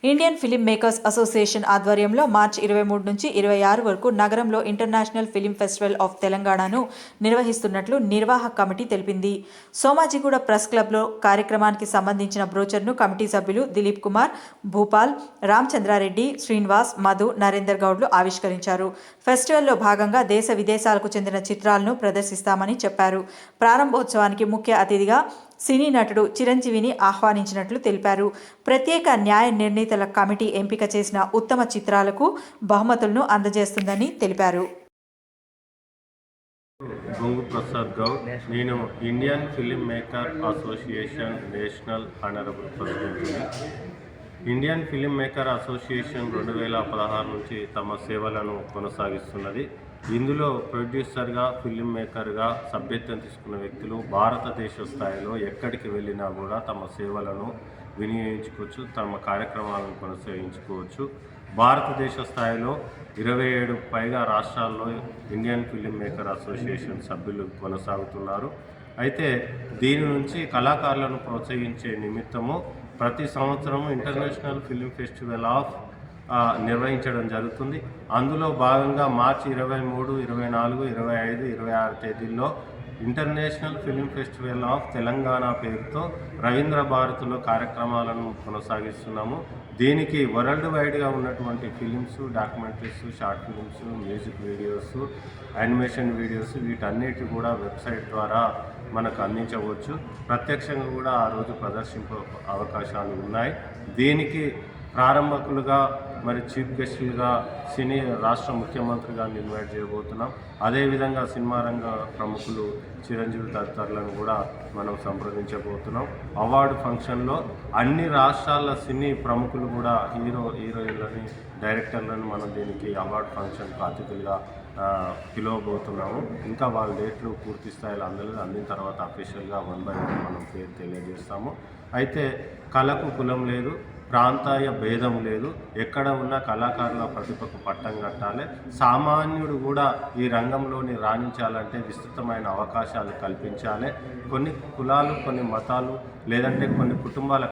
Indian film makers association ఆధ్వర్యంలో మార్చి 23 నుంచి 26 వరకు నగరంలో ఇంటర్నేషనల్ ఫిలిం ఫెస్టివల్ ఆఫ్ తెలంగాణను నిర్వహిస్తున్నట్లు నిర్వాహక కమిటీ తెలిపింది. సోమాజిగూడ ప్రెస్ క్లబ్లో కార్యక్రమానికి సంబంధించిన బ్రోచర్ను కమిటీ సభ్యులు దిలీప్ కుమార్, భూపాల్, రామచంద్రారెడ్డి, శ్రీనివాస్, మధు, నరేందర్ గౌడ్లు ఆవిష్కరించారు. ఫెస్టివల్లో భాగంగా దేశ విదేశాలకు చెందిన చిత్రాలను ప్రదర్శిస్తామని చెప్పారు. ప్రారంభోత్సవానికి ముఖ్య అతిథిగా సినీ నటుడు చిరంజీవిని ఆహ్వానించినట్లు తెలిపారు. ప్రత్యేక న్యాయ నిర్ణీతల కమిటీ ఎంపిక చేసిన ఉత్తమ చిత్రాలకు బహుమతులను అందజేస్తుందని తెలిపారు. గంగు ప్రసాద్ గౌడ్, నేను Indian film maker association national honourable president. Indian film maker association 2016 నుంచి తమ సేవలను కొనసాగిస్తున్నది. ఇందులో ప్రొడ్యూసర్గా, ఫిలిం మేకర్గా సభ్యత్వం తీసుకున్న వ్యక్తులు భారతదేశ స్థాయిలో ఎక్కడికి వెళ్ళినా కూడా తమ సేవలను వినియోగించుకోవచ్చు, తమ కార్యక్రమాలను కొనసాగించుకోవచ్చు. భారతదేశ స్థాయిలో 27 పైగా రాష్ట్రాల్లో ఇండియన్ ఫిలిం మేకర్ అసోసియేషన్ సభ్యులు కొనసాగుతున్నారు. అయితే దీని నుంచి కళాకారులను ప్రోత్సహించే నిమిత్తము ప్రతి సంవత్సరం ఇంటర్నేషనల్ ఫిలిం ఫెస్టివల్ ఆఫ్ నిర్వహించడం జరుగుతుంది. అందులో భాగంగా మార్చి 23, 24, 25, 26 తేదీల్లో international film festival of Telangana పేరుతో రవీంద్ర భారతిలో కార్యక్రమాలను కొనసాగిస్తున్నాము. దీనికి వరల్డ్ వైడ్గా ఉన్నటువంటి films, documentaries, short films, music videos, animation videos వీటన్నిటి కూడా వెబ్సైట్ ద్వారా మనకు అందించవచ్చు. ప్రత్యక్షంగా కూడా ఆ రోజు ప్రదర్శింప అవకాశాలు ఉన్నాయి. దీనికి ప్రారంభకులుగా మరి చీఫ్ గెస్టులుగా సినీ రాష్ట్ర ముఖ్యమంత్రి గారిని ఇన్వైట్ చేయబోతున్నాం. అదేవిధంగా సినిమా రంగ ప్రముఖులు చిరంజీవి తదితరులను కూడా మనం సంప్రదించబోతున్నాం. అవార్డు ఫంక్షన్లో అన్ని రాష్ట్రాల సినీ ప్రముఖులు కూడా హీరోయిన్లని, డైరెక్టర్లను మనం దీనికి అవార్డు ఫంక్షన్కు అతిథులుగా పిలవబోతున్నాము. ఇంకా వాళ్ళ డేట్లు పూర్తి స్థాయిలో అందిన తర్వాత అఫీషియల్గా 1 by 1 మనం పేరు తెలియజేస్తాము. అయితే కళకు కులం లేదు, ప్రాంతాయ భేదం లేదు. ఎక్కడ ఉన్న కళాకారుల ప్రతిభకు పట్టం కట్టాలి. సామాన్యుడు కూడా ఈ రంగంలోని రాణించాలంటే విస్తృతమైన అవకాశాలు కల్పించాలి. కొన్ని కులాలు, కొన్ని మతాలు లేదంటే కొన్ని కుటుంబాల